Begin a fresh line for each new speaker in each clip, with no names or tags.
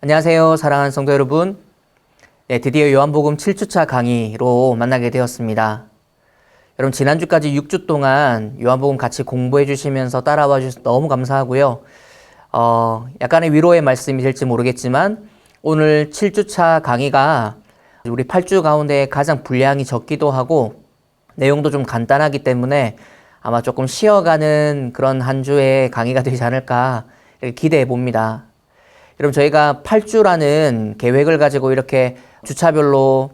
안녕하세요, 사랑하는 성도 여러분. 드디어 요한복음 7주차 강의로 만나게 되었습니다. 여러분, 지난주까지 6주 동안 요한복음 같이 공부해 주시면서 따라와 주셔서 너무 감사하고요. 약간의 위로의 말씀이 될지 모르겠지만 오늘 7주차 강의가 우리 8주 가운데 가장 분량이 적기도 하고 내용도 좀 간단하기 때문에 아마 조금 쉬어가는 그런 한 주의 강의가 되지 않을까 이렇게 기대해 봅니다. 여러분, 저희가 8주라는 계획을 가지고 이렇게 주차별로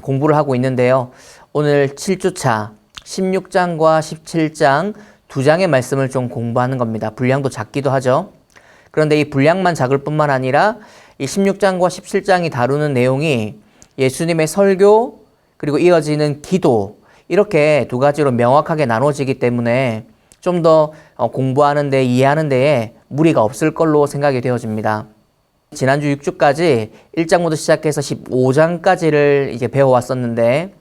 공부를 하고 있는데요. 오늘 7주차 16장과 17장 두 장의 말씀을 좀 공부하는 겁니다. 분량도 작기도 하죠. 그런데 이 분량만 작을 뿐만 아니라 이 16장과 17장이 다루는 내용이 예수님의 설교 그리고 이어지는 기도, 이렇게 두 가지로 명확하게 나눠지기 때문에 좀 더 공부하는 데 이해하는 데에 무리가 없을 걸로 생각이 되어집니다. 지난주 6주까지 1장부터 시작해서 15장까지를 이제 배워왔었는데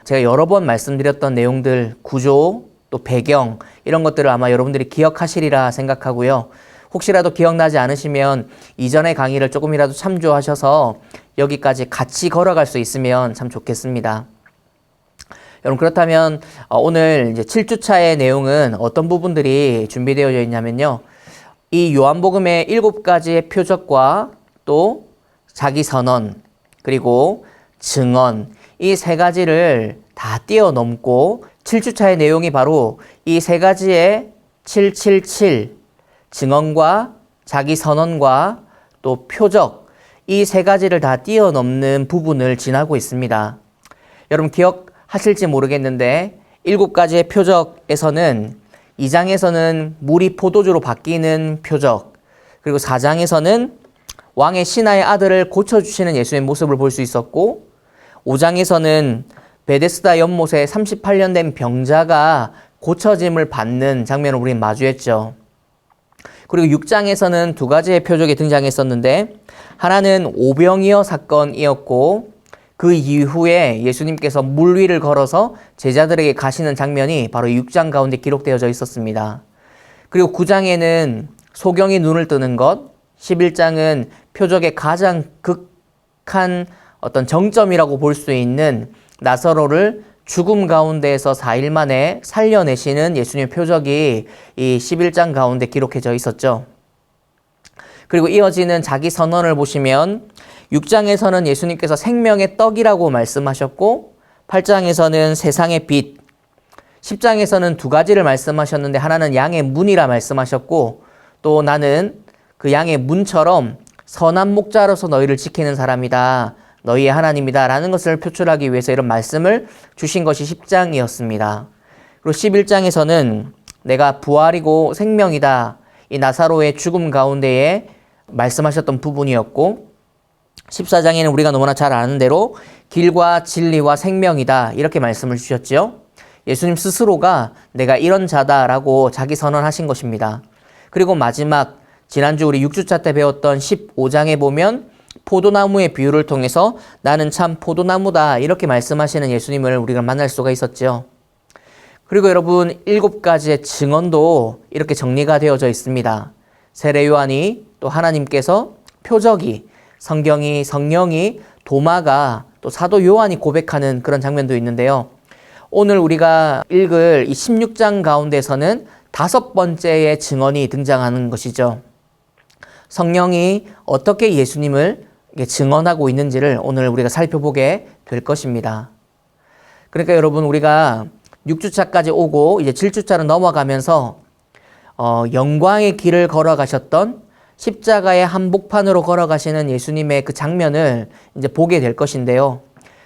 제가 여러 번 말씀드렸던 내용들, 구조, 또 배경 이런 것들을 아마 여러분들이 기억하시리라 생각하고요. 혹시라도 기억나지 않으시면 이전의 강의를 조금이라도 참조하셔서 여기까지 같이 걸어갈 수 있으면 참 좋겠습니다. 여러분, 그렇다면 오늘 이제 7주차의 내용은 어떤 부분들이 준비되어 있냐면요. 이 요한복음의 7가지의 표적과 또 자기 선언 그리고 증언, 이 세 가지를 다 뛰어넘고 7주차의 내용이 바로 이 세 가지의 777, 증언과 자기 선언과 또 표적, 이 세 가지를 다 뛰어넘는 부분을 지나고 있습니다. 여러분, 기억하실지 모르겠는데 7가지의 표적에서는 2장에서는 물이 포도주로 바뀌는 표적, 그리고 4장에서는 왕의 신하의 아들을 고쳐주시는 예수의 모습을 볼 수 있었고, 5장에서는 베데스다 연못에 38년 된 병자가 고쳐짐을 받는 장면을 우리는 마주했죠. 그리고 6장에서는 두 가지의 표적이 등장했었는데, 하나는 오병이어 사건이었고, 그 이후에 예수님께서 물 위를 걸어서 제자들에게 가시는 장면이 바로 6장 가운데 기록되어져 있었습니다. 그리고 9장에는 소경이 눈을 뜨는 것, 11장은 표적의 가장 극한 어떤 정점이라고 볼 수 있는 나사로를 죽음 가운데에서 4일 만에 살려내시는 예수님의 표적이 이 11장 가운데 기록해져 있었죠. 그리고 이어지는 자기 선언을 보시면 6장에서는 예수님께서 생명의 떡이라고 말씀하셨고, 8장에서는 세상의 빛, 10장에서는 두 가지를 말씀하셨는데 하나는 양의 문이라 말씀하셨고, 또 나는 그 양의 문처럼 선한 목자로서 너희를 지키는 사람이다, 너희의 하나님이다 라는 것을 표출하기 위해서 이런 말씀을 주신 것이 10장이었습니다. 그리고 11장에서는 내가 부활이고 생명이다, 이 나사로의 죽음 가운데에 말씀하셨던 부분이었고, 14장에는 우리가 너무나 잘 아는 대로 길과 진리와 생명이다 이렇게 말씀을 주셨죠. 예수님 스스로가 내가 이런 자다라고 자기 선언하신 것입니다. 그리고 마지막 지난주 우리 6주차 때 배웠던 15장에 보면 포도나무의 비유를 통해서 나는 참 포도나무다 이렇게 말씀하시는 예수님을 우리가 만날 수가 있었죠. 그리고 여러분, 7가지의 증언도 이렇게 정리가 되어져 있습니다. 세례 요한이, 또 하나님께서, 표적이, 성경이, 성령이, 도마가, 또 사도 요한이 고백하는 그런 장면도 있는데요. 오늘 우리가 읽을 이 16장 가운데서는 5번째의 증언이 등장하는 것이죠. 성령이 어떻게 예수님을 증언하고 있는지를 오늘 우리가 살펴보게 될 것입니다. 그러니까 여러분, 우리가 6주차까지 오고 이제 7주차로 넘어가면서 영광의 길을 걸어가셨던 십자가의 한복판으로 걸어가시는 예수님의 그 장면을 이제 보게 될 것인데요.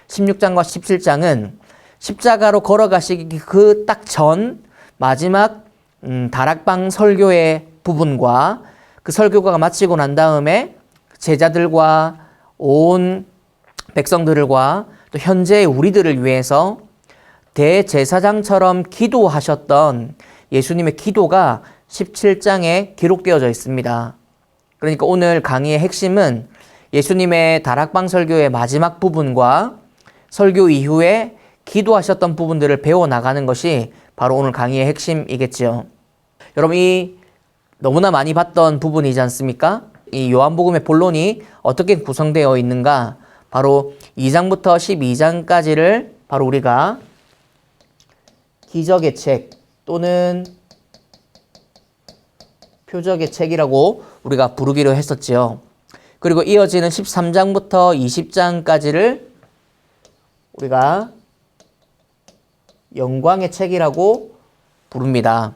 16장과 17장은 십자가로 걸어가시기 그 딱 전 마지막 다락방 설교의 부분과 그 설교가 마치고 난 다음에 제자들과 온 백성들과 또 현재의 우리들을 위해서 대제사장처럼 기도하셨던 예수님의 기도가 17장에 기록되어져 있습니다. 그러니까 오늘 강의의 핵심은 예수님의 다락방 설교의 마지막 부분과 설교 이후에 기도하셨던 부분들을 배워나가는 것이 바로 오늘 강의의 핵심이겠지요. 여러분, 이 너무나 많이 봤던 부분이지 않습니까? 이 요한복음의 본론이 어떻게 구성되어 있는가? 바로 2장부터 12장까지를 바로 우리가 기적의 책 또는 표적의 책이라고 우리가 부르기로 했었지요. 그리고 이어지는 13장부터 20장까지를 우리가 영광의 책이라고 부릅니다.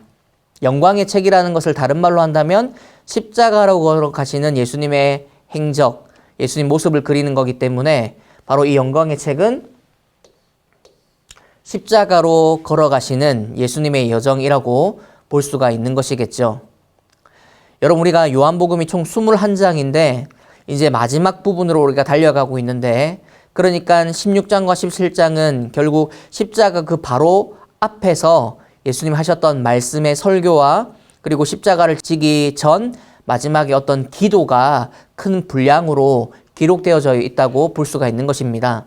영광의 책이라는 것을 다른 말로 한다면 십자가로 걸어가시는 예수님의 행적, 예수님 모습을 그리는 거기 때문에 바로 이 영광의 책은 십자가로 걸어가시는 예수님의 여정이라고 볼 수가 있는 것이겠죠. 여러분, 우리가 요한복음이 총 21장인데 이제 마지막 부분으로 우리가 달려가고 있는데, 그러니까 16장과 17장은 결국 십자가 그 바로 앞에서 예수님 하셨던 말씀의 설교와 그리고 십자가를 지기 전 마지막에 어떤 기도가 큰 분량으로 기록되어져 있다고 볼 수가 있는 것입니다.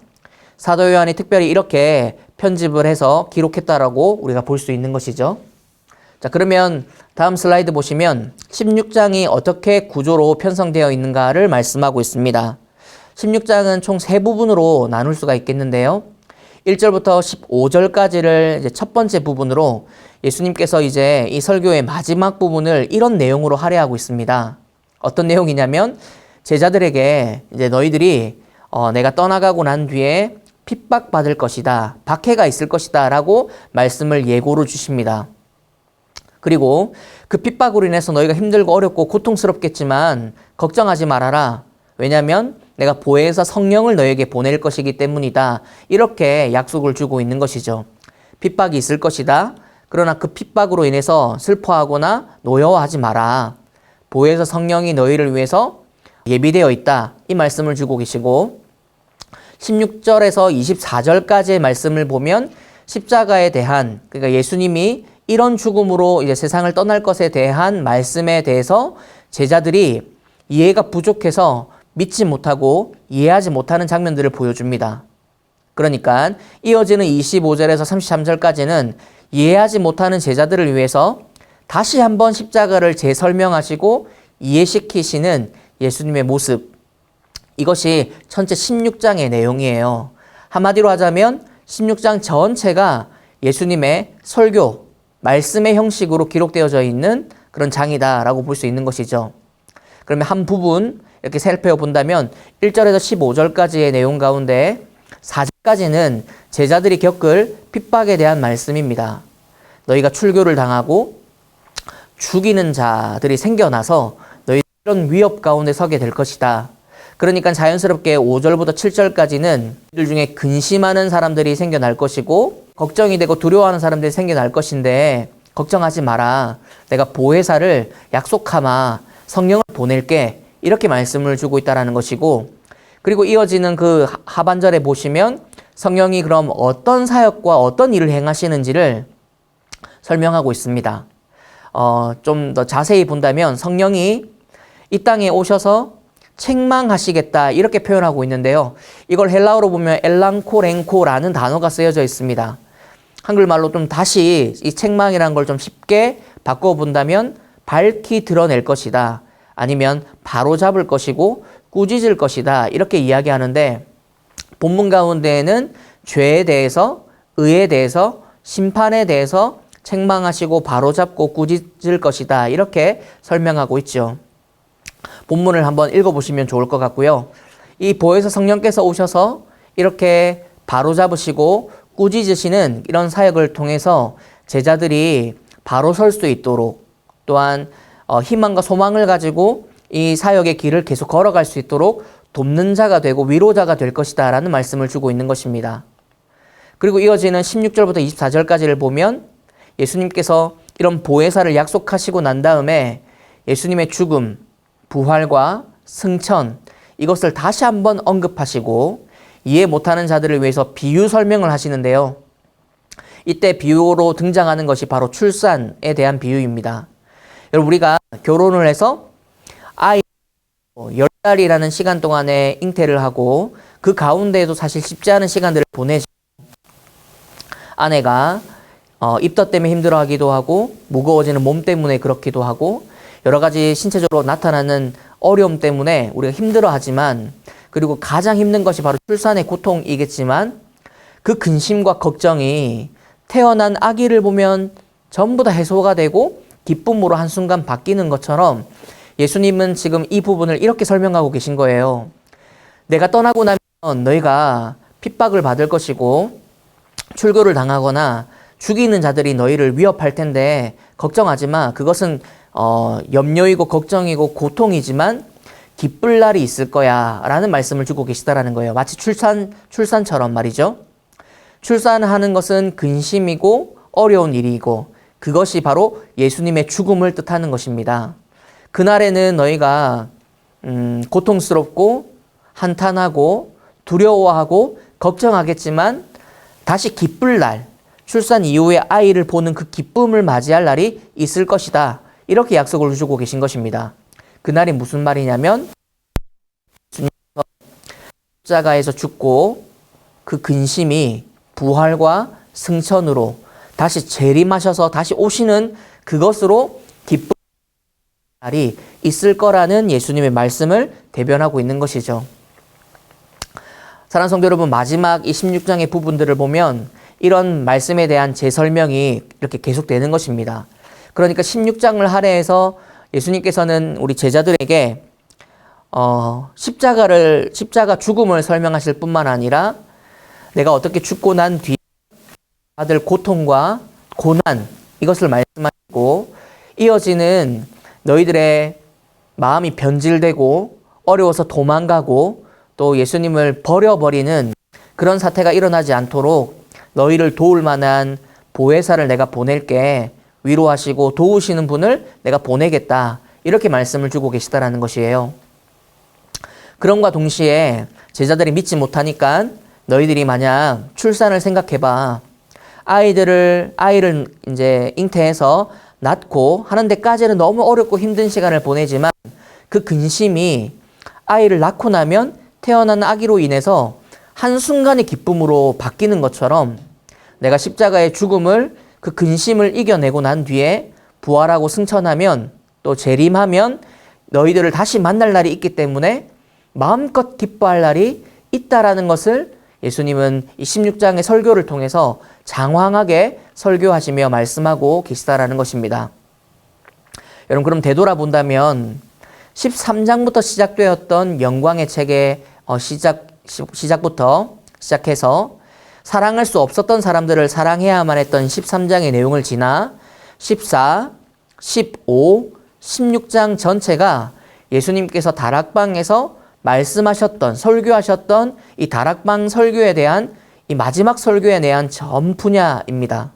사도 요한이 특별히 이렇게 편집을 해서 기록했다라고 우리가 볼 수 있는 것이죠. 자, 그러면 다음 슬라이드 보시면 16장이 어떻게 구조로 편성되어 있는가를 말씀하고 있습니다. 16장은 총 3부분으로 나눌 수가 있겠는데요. 1절부터 15절까지를 이제 첫 번째 부분으로 예수님께서 이제 이 설교의 마지막 부분을 이런 내용으로 할애하고 있습니다. 어떤 내용이냐면 제자들에게 이제 너희들이 내가 떠나가고 난 뒤에 핍박받을 것이다, 박해가 있을 것이다 라고 말씀을 예고로 주십니다. 그리고 그 핍박으로 인해서 너희가 힘들고 어렵고 고통스럽겠지만 걱정하지 말아라. 왜냐하면 내가 보혜사 성령을 너에게 보낼 것이기 때문이다. 이렇게 약속을 주고 있는 것이죠. 핍박이 있을 것이다. 그러나 그 핍박으로 인해서 슬퍼하거나 노여워하지 마라. 보혜사 성령이 너희를 위해서 예비되어 있다. 이 말씀을 주고 계시고 16절에서 24절까지의 말씀을 보면 십자가에 대한, 그러니까 예수님이 이런 죽음으로 이제 세상을 떠날 것에 대한 말씀에 대해서 제자들이 이해가 부족해서 믿지 못하고 이해하지 못하는 장면들을 보여줍니다. 그러니까 이어지는 25절에서 33절까지는 이해하지 못하는 제자들을 위해서 다시 한번 십자가를 재설명하시고 이해시키시는 예수님의 모습, 이것이 전체 16장의 내용이에요. 한마디로 하자면 16장 전체가 예수님의 설교, 말씀의 형식으로 기록되어져 있는 그런 장이다라고 볼 수 있는 것이죠. 그러면 한 부분 이렇게 살펴본다면 1절에서 15절까지의 내용 가운데 4절까지는 제자들이 겪을 핍박에 대한 말씀입니다. 너희가 출교를 당하고 죽이는 자들이 생겨나서 너희 이런 위협 가운데 서게 될 것이다. 그러니까 자연스럽게 5절부터 7절까지는 이들 중에 근심하는 사람들이 생겨날 것이고 걱정이 되고 두려워하는 사람들이 생겨날 것인데 걱정하지 마라. 내가 보혜사를 약속하마. 성령을 보낼게. 이렇게 말씀을 주고 있다는 것이고, 그리고 이어지는 그 하반절에 보시면 성령이 그럼 어떤 사역과 어떤 일을 행하시는지를 설명하고 있습니다. 좀 더 자세히 본다면 성령이 이 땅에 오셔서 책망하시겠다 이렇게 표현하고 있는데요. 이걸 헬라어로 보면 엘랑코랭코라는 단어가 쓰여져 있습니다. 한글말로 좀 다시 이 책망이라는 걸 좀 쉽게 바꿔본다면 밝히 드러낼 것이다. 아니면 바로잡을 것이고 꾸짖을 것이다. 이렇게 이야기하는데 본문 가운데에는 죄에 대해서, 의에 대해서, 심판에 대해서 책망하시고 바로잡고 꾸짖을 것이다. 이렇게 설명하고 있죠. 본문을 한번 읽어보시면 좋을 것 같고요. 이 보혜사 성령께서 오셔서 이렇게 바로잡으시고 꾸짖으시는 이런 사역을 통해서 제자들이 바로 설 수 있도록, 또한 희망과 소망을 가지고 이 사역의 길을 계속 걸어갈 수 있도록 돕는 자가 되고 위로자가 될 것이다 라는 말씀을 주고 있는 것입니다. 그리고 이어지는 16절부터 24절까지를 보면 예수님께서 이런 보혜사를 약속하시고 난 다음에 예수님의 죽음, 부활과 승천, 이것을 다시 한번 언급하시고 이해 못하는 자들을 위해서 비유 설명을 하시는데요. 이때 비유로 등장하는 것이 바로 출산에 대한 비유입니다. 여러분, 우리가 결혼을 해서 아이 10달이라는 시간 동안에 잉태를 하고 그 가운데에도 사실 쉽지 않은 시간들을 보내죠. 아내가 입덧 때문에 힘들어하기도 하고 무거워지는 몸 때문에 그렇기도 하고 여러 가지 신체적으로 나타나는 어려움 때문에 우리가 힘들어하지만, 그리고 가장 힘든 것이 바로 출산의 고통이겠지만, 그 근심과 걱정이 태어난 아기를 보면 전부 다 해소가 되고 기쁨으로 한순간 바뀌는 것처럼 예수님은 지금 이 부분을 이렇게 설명하고 계신 거예요. 내가 떠나고 나면 너희가 핍박을 받을 것이고 출교를 당하거나 죽이는 자들이 너희를 위협할 텐데 걱정하지 마. 그것은 염려이고 걱정이고 고통이지만 기쁠 날이 있을 거야 라는 말씀을 주고 계시다라는 거예요. 마치 출산처럼 말이죠. 출산하는 것은 근심이고 어려운 일이고 그것이 바로 예수님의 죽음을 뜻하는 것입니다. 그날에는 너희가 고통스럽고 한탄하고 두려워하고 걱정하겠지만 다시 기쁠 날, 출산 이후에 아이를 보는 그 기쁨을 맞이할 날이 있을 것이다. 이렇게 약속을 주고 계신 것입니다. 그날이 무슨 말이냐면 십자가에서 죽고 그 근심이 부활과 승천으로 다시 재림하셔서 다시 오시는 그것으로 기쁨 날이 있을 거라는 예수님의 말씀을 대변하고 있는 것이죠. 사랑하는 성도 여러분, 마지막 이 16장의 부분들을 보면 이런 말씀에 대한 재설명이 이렇게 계속되는 것입니다. 그러니까 16장을 할애해서 예수님께서는 우리 제자들에게 십자가 죽음을 설명하실 뿐만 아니라 내가 어떻게 죽고 난 뒤에 받을 고통과 고난, 이것을 말씀하시고 이어지는 너희들의 마음이 변질되고 어려워서 도망가고 또 예수님을 버려버리는 그런 사태가 일어나지 않도록 너희를 도울 만한 보혜사를 내가 보낼게, 위로하시고 도우시는 분을 내가 보내겠다, 이렇게 말씀을 주고 계시다라는 것이에요. 그럼과 동시에 제자들이 믿지 못하니까 너희들이 만약 출산을 생각해봐. 아이를 이제 잉태해서 낳고 하는 데까지는 너무 어렵고 힘든 시간을 보내지만 그 근심이 아이를 낳고 나면 태어난 아기로 인해서 한순간의 기쁨으로 바뀌는 것처럼 내가 십자가의 죽음을 그 근심을 이겨내고 난 뒤에 부활하고 승천하면 또 재림하면 너희들을 다시 만날 날이 있기 때문에 마음껏 기뻐할 날이 있다라는 것을 예수님은 이 16장의 설교를 통해서 장황하게 설교하시며 말씀하고 계시다라는 것입니다. 여러분, 그럼 되돌아본다면 13장부터 시작되었던 영광의 책의 시작부터 시작해서 사랑할 수 없었던 사람들을 사랑해야만 했던 13장의 내용을 지나 14, 15, 16장 전체가 예수님께서 다락방에서 말씀하셨던, 설교하셨던 이 다락방 설교에 대한 이 마지막 설교에 대한 전 분야입니다.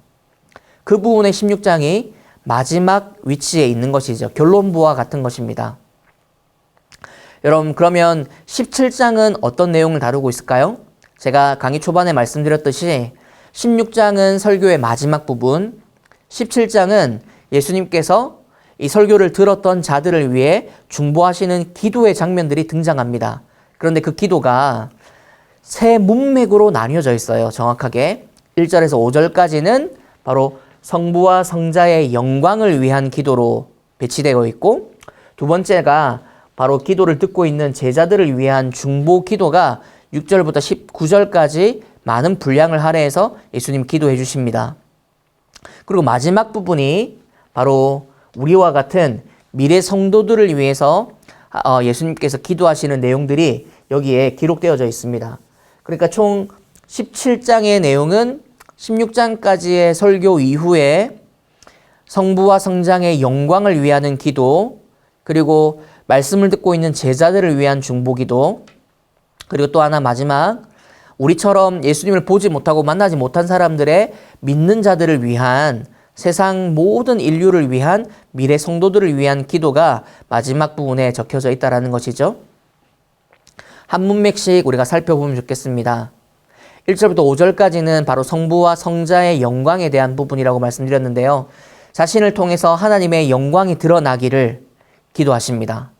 그 부분의 16장이 마지막 위치에 있는 것이죠. 결론부와 같은 것입니다. 여러분, 그러면 17장은 어떤 내용을 다루고 있을까요? 제가 강의 초반에 말씀드렸듯이 16장은 설교의 마지막 부분, 17장은 예수님께서 이 설교를 들었던 자들을 위해 중보하시는 기도의 장면들이 등장합니다. 그런데 그 기도가 세 문맥으로 나뉘어져 있어요. 정확하게 1절에서 5절까지는 바로 성부와 성자의 영광을 위한 기도로 배치되어 있고, 두 번째가 바로 기도를 듣고 있는 제자들을 위한 중보 기도가 6절부터 19절까지 많은 분량을 할애해서 예수님 기도해 주십니다. 그리고 마지막 부분이 바로 우리와 같은 미래 성도들을 위해서 예수님께서 기도하시는 내용들이 여기에 기록되어져 있습니다. 그러니까 총 17장의 내용은 16장까지의 설교 이후에 성부와 성장의 영광을 위하는 기도, 그리고 말씀을 듣고 있는 제자들을 위한 중보기도, 그리고 또 하나 마지막 우리처럼 예수님을 보지 못하고 만나지 못한 사람들의 믿는 자들을 위한, 세상 모든 인류를 위한 미래 성도들을 위한 기도가 마지막 부분에 적혀져 있다는 것이죠. 한 문맥씩 우리가 살펴보면 좋겠습니다. 1절부터 5절까지는 바로 성부와 성자의 영광에 대한 부분이라고 말씀드렸는데요. 자신을 통해서 하나님의 영광이 드러나기를 기도하십니다.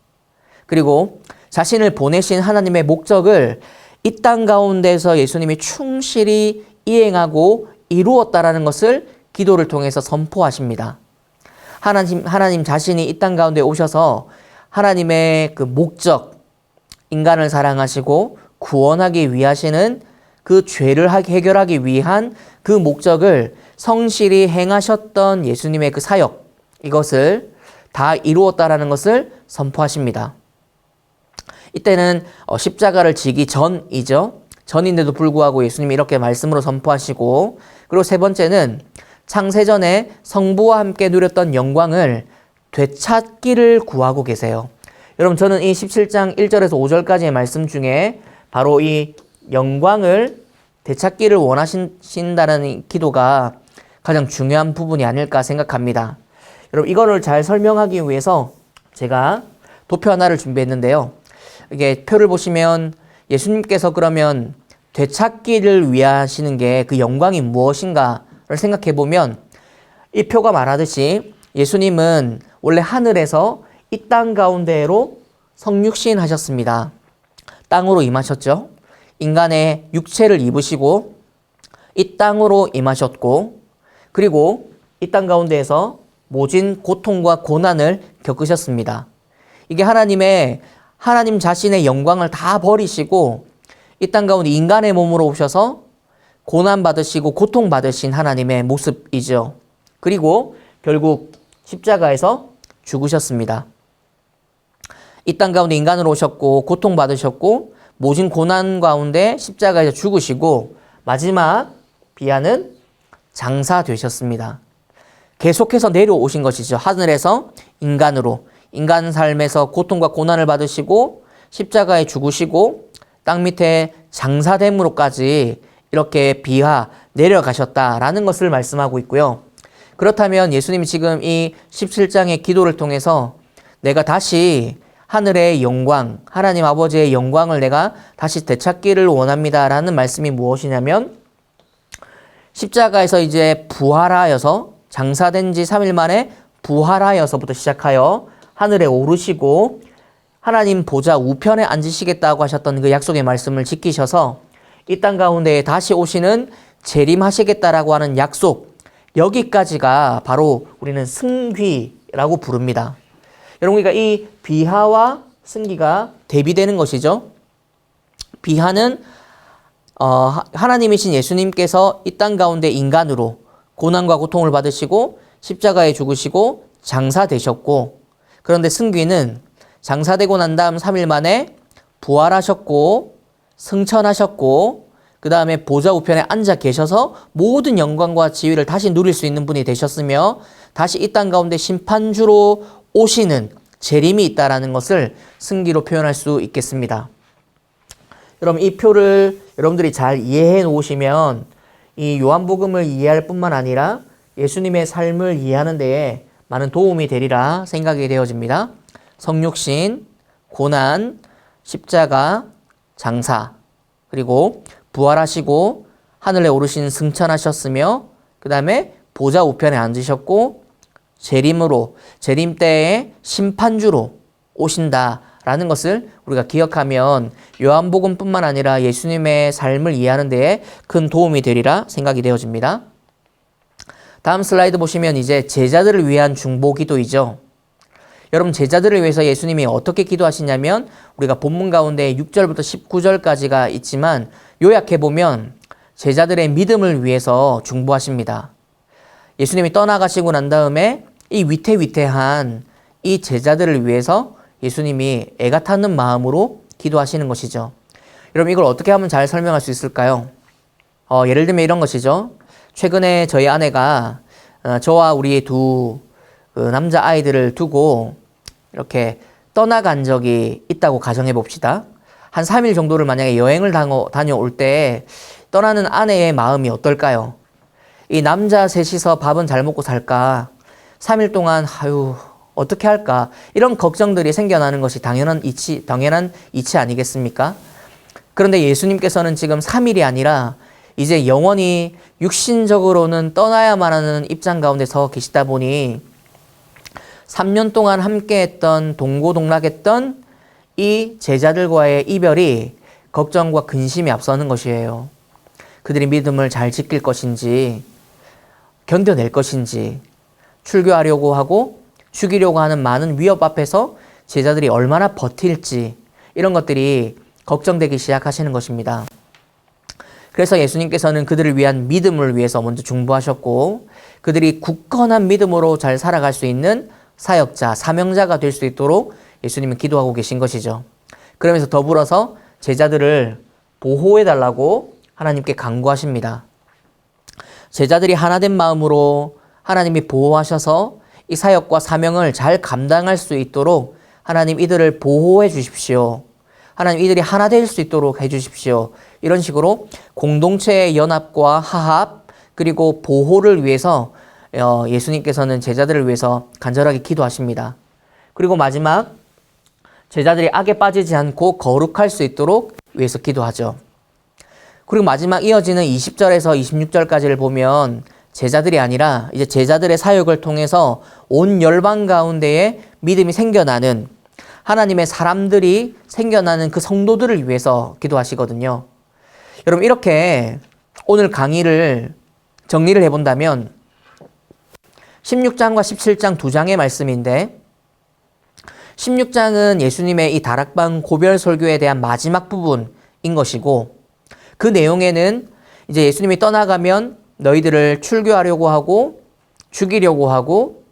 그리고 자신을 보내신 하나님의 목적을 이 땅 가운데서 예수님이 충실히 이행하고 이루었다라는 것을 기도를 통해서 선포하십니다. 하나님 자신이 이 땅 가운데 오셔서 하나님의 그 목적, 인간을 사랑하시고 구원하기 위하시는 그 죄를 해결하기 위한 그 목적을 성실히 행하셨던 예수님의 그 사역, 이것을 다 이루었다라는 것을 선포하십니다. 이때는 십자가를 지기 전이죠. 전인데도 불구하고 예수님이 이렇게 말씀으로 선포하시고, 그리고 세 번째는 창세전에 성부와 함께 누렸던 영광을 되찾기를 구하고 계세요. 여러분, 저는 이 17장 1절에서 5절까지의 말씀 중에 바로 이 영광을 되찾기를 원하신다는 기도가 가장 중요한 부분이 아닐까 생각합니다. 여러분, 이거를 잘 설명하기 위해서 제가 도표 하나를 준비했는데요. 이게 표를 보시면 예수님께서 그러면 되찾기를 위하시는 게 그 영광이 무엇인가를 생각해 보면 이 표가 말하듯이 예수님은 원래 하늘에서 이 땅 가운데로 성육신 하셨습니다. 땅으로 임하셨죠. 인간의 육체를 입으시고 이 땅으로 임하셨고, 그리고 이 땅 가운데에서 모진 고통과 고난을 겪으셨습니다. 이게 하나님 자신의 영광을 다 버리시고 이 땅 가운데 인간의 몸으로 오셔서 고난받으시고 고통받으신 하나님의 모습이죠. 그리고 결국 십자가에서 죽으셨습니다. 이 땅 가운데 인간으로 오셨고 고통받으셨고 모진 고난 가운데 십자가에서 죽으시고 마지막 비하는 장사되셨습니다. 계속해서 내려오신 것이죠. 하늘에서 인간으로, 인간 삶에서 고통과 고난을 받으시고 십자가에 죽으시고 땅 밑에 장사됨으로까지 이렇게 비하 내려가셨다라는 것을 말씀하고 있고요. 그렇다면 예수님이 지금 이 17장의 기도를 통해서 내가 다시 하늘의 영광, 하나님 아버지의 영광을 내가 다시 되찾기를 원합니다라는 말씀이 무엇이냐면, 십자가에서 이제 부활하여서 장사된 지 3일 만에 부활하여서부터 시작하여 하늘에 오르시고 하나님 보좌 우편에 앉으시겠다고 하셨던 그 약속의 말씀을 지키셔서 이 땅 가운데에 다시 오시는 재림하시겠다라고 하는 약속, 여기까지가 바로 우리는 승귀라고 부릅니다. 여러분, 그러니까 이 비하와 승기가 대비되는 것이죠. 비하는 하나님이신 예수님께서 이 땅 가운데 인간으로 고난과 고통을 받으시고 십자가에 죽으시고 장사되셨고, 그런데 승귀는 장사되고 난 다음 3일 만에 부활하셨고 승천하셨고 그 다음에 보좌 우편에 앉아 계셔서 모든 영광과 지위를 다시 누릴 수 있는 분이 되셨으며 다시 이 땅 가운데 심판주로 오시는 재림이 있다라는 것을 승기로 표현할 수 있겠습니다. 여러분, 이 표를 여러분들이 잘 이해해 놓으시면 이 요한복음을 이해할 뿐만 아니라 예수님의 삶을 이해하는 데에 많은 도움이 되리라 생각이 되어집니다. 성육신, 고난, 십자가, 장사, 그리고 부활하시고 하늘에 오르신 승천하셨으며 그 다음에 보좌 우편에 앉으셨고 재림으로, 재림 때에 심판주로 오신다라는 것을 우리가 기억하면 요한복음뿐만 아니라 예수님의 삶을 이해하는 데에 큰 도움이 되리라 생각이 되어집니다. 다음 슬라이드 보시면 이제 제자들을 위한 중보 기도이죠. 여러분, 제자들을 위해서 예수님이 어떻게 기도하시냐면 우리가 본문 가운데 6절부터 19절까지가 있지만 요약해보면 제자들의 믿음을 위해서 중보하십니다. 예수님이 떠나가시고 난 다음에 이 위태위태한 이 제자들을 위해서 예수님이 애가 타는 마음으로 기도하시는 것이죠. 여러분, 이걸 어떻게 하면 잘 설명할 수 있을까요? 예를 들면 이런 것이죠. 최근에 저희 아내가 저와 우리 두 남자 아이들을 두고 이렇게 떠나간 적이 있다고 가정해 봅시다. 한 3일 정도를 만약에 여행을 다녀올 때 떠나는 아내의 마음이 어떨까요? 이 남자 셋이서 밥은 잘 먹고 살까? 3일 동안 어떻게 할까? 이런 걱정들이 생겨나는 것이 당연한 이치 아니겠습니까? 그런데 예수님께서는 지금 3일이 아니라 이제 영원히 육신적으로는 떠나야만 하는 입장 가운데 서 계시다 보니 3년 동안 함께했던 동고동락했던 이 제자들과의 이별이 걱정과 근심이 앞서는 것이에요. 그들이 믿음을 잘 지킬 것인지 견뎌낼 것인지 출교하려고 하고 죽이려고 하는 많은 위협 앞에서 제자들이 얼마나 버틸지 이런 것들이 걱정되기 시작하시는 것입니다. 그래서 예수님께서는 그들을 위한 믿음을 위해서 먼저 중보하셨고 그들이 굳건한 믿음으로 잘 살아갈 수 있는 사역자, 사명자가 될 수 있도록 예수님은 기도하고 계신 것이죠. 그러면서 더불어서 제자들을 보호해달라고 하나님께 간구하십니다. 제자들이 하나된 마음으로 하나님이 보호하셔서 이 사역과 사명을 잘 감당할 수 있도록 하나님 이들을 보호해 주십시오. 하나님 이들이 하나 될 수 있도록 해 주십시오. 이런 식으로 공동체의 연합과 화합 그리고 보호를 위해서 예수님께서는 제자들을 위해서 간절하게 기도하십니다. 그리고 마지막 제자들이 악에 빠지지 않고 거룩할 수 있도록 위해서 기도하죠. 그리고 마지막 이어지는 20절에서 26절까지를 보면 제자들이 아니라 이제 제자들의 사역을 통해서 온 열방 가운데에 믿음이 생겨나는 하나님의 사람들이 생겨나는 그 성도들을 위해서 기도하시거든요. 여러분 이렇게 오늘 강의를 정리를 해본다면 16장과 17장 두 장의 말씀인데 16장은 예수님의 이 다락방 고별 설교에 대한 마지막 부분인 것이고 그 내용에는 이제 예수님이 떠나가면 너희들을 출교하려고 하고 죽이려고 하고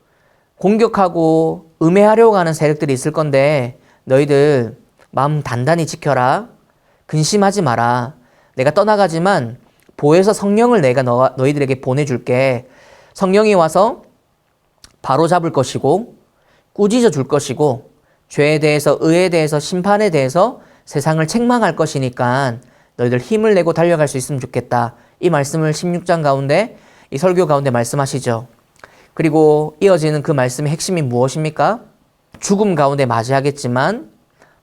공격하고 음해하려고 하는 세력들이 있을 건데 너희들 마음 단단히 지켜라. 근심하지 마라. 내가 떠나가지만 보혜사 성령을 내가 너희들에게 보내줄게. 성령이 와서 바로잡을 것이고 꾸짖어 줄 것이고 죄에 대해서 의에 대해서 심판에 대해서 세상을 책망할 것이니까 너희들 힘을 내고 달려갈 수 있으면 좋겠다. 이 말씀을 16장 가운데 이 설교 가운데 말씀하시죠. 그리고 이어지는 그 말씀의 핵심이 무엇입니까? 죽음 가운데 맞이하겠지만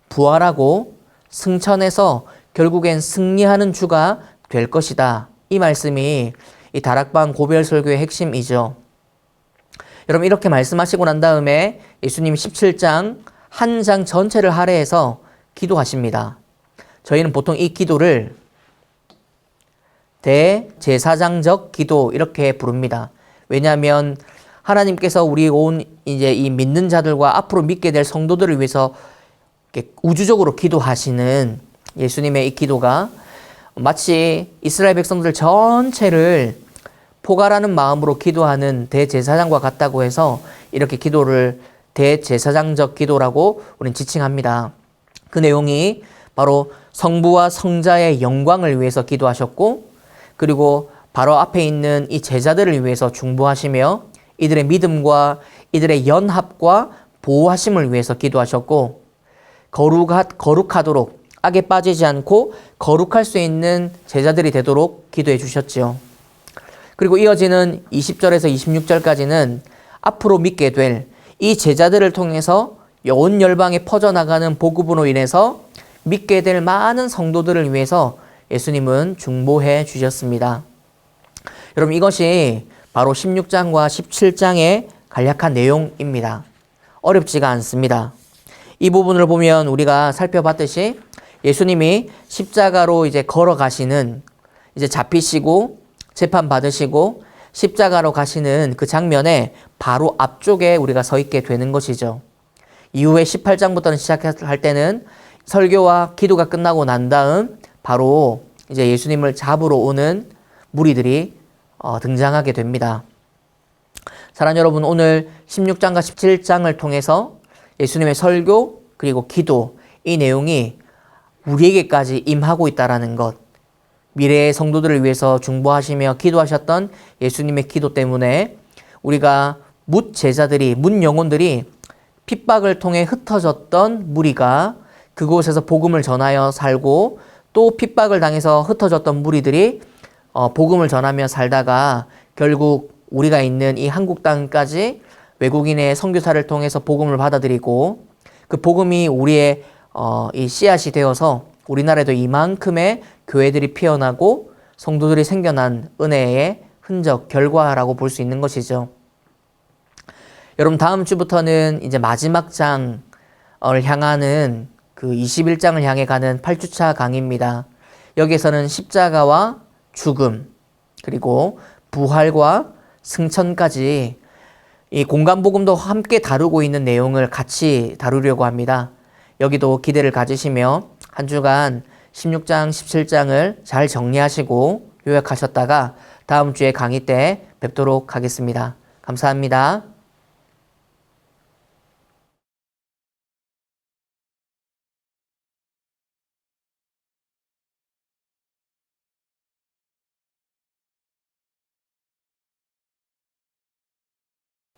부활하고 승천해서 결국엔 승리하는 주가 될 것이다. 이 말씀이 이 다락방 고별 설교의 핵심이죠. 여러분 이렇게 말씀하시고 난 다음에 예수님이 17장 한 장 전체를 할애해서 기도하십니다. 저희는 보통 이 기도를 대제사장적 기도 이렇게 부릅니다. 왜냐하면 하나님께서 우리 온 이제 이 믿는 자들과 앞으로 믿게 될 성도들을 위해서 우주적으로 기도하시는 예수님의 이 기도가 마치 이스라엘 백성들 전체를 포괄하는 마음으로 기도하는 대제사장과 같다고 해서 이렇게 기도를 대제사장적 기도라고 우리는 지칭합니다. 그 내용이 바로 성부와 성자의 영광을 위해서 기도하셨고 그리고 바로 앞에 있는 이 제자들을 위해서 중보하시며 이들의 믿음과 이들의 연합과 보호하심을 위해서 기도하셨고 거룩하도록 악에 빠지지 않고 거룩할 수 있는 제자들이 되도록 기도해 주셨지요. 그리고 이어지는 20절에서 26절까지는 앞으로 믿게 될 이 제자들을 통해서 온 열방에 퍼져나가는 복음으로 인해서 믿게 될 많은 성도들을 위해서 예수님은 중보해 주셨습니다. 여러분 이것이 바로 16장과 17장의 간략한 내용입니다. 어렵지가 않습니다. 이 부분을 보면 우리가 살펴봤듯이 예수님이 십자가로 이제 걸어가시는 이제 잡히시고 재판 받으시고 십자가로 가시는 그 장면에 바로 앞쪽에 우리가 서 있게 되는 것이죠. 이후에 18장부터는 시작할 때는 설교와 기도가 끝나고 난 다음 바로 이제 예수님을 잡으러 오는 무리들이 등장하게 됩니다. 사랑하는 여러분, 오늘 16장과 17장을 통해서 예수님의 설교 그리고 기도 이 내용이 우리에게까지 임하고 있다는 것, 미래의 성도들을 위해서 중보하시며 기도하셨던 예수님의 기도 때문에 우리가 뭇 제자들이, 뭇 영혼들이 핍박을 통해 흩어졌던 무리가 그곳에서 복음을 전하여 살고 또 핍박을 당해서 흩어졌던 무리들이 복음을 전하며 살다가 결국 우리가 있는 이 한국 땅까지 외국인의 선교사를 통해서 복음을 받아들이고 그 복음이 우리의 이 씨앗이 되어서 우리나라에도 이만큼의 교회들이 피어나고 성도들이 생겨난 은혜의 흔적, 결과라고 볼 수 있는 것이죠. 여러분 다음 주부터는 이제 마지막 장을 향하는 그 21장을 향해 가는 8주차 강의입니다. 여기에서는 십자가와 죽음 그리고 부활과 승천까지 이 공간복음도 함께 다루고 있는 내용을 같이 다루려고 합니다. 여기도 기대를 가지시며 한 주간 16장, 17장을 잘 정리하시고 요약하셨다가 다음 주에 강의 때 뵙도록 하겠습니다. 감사합니다.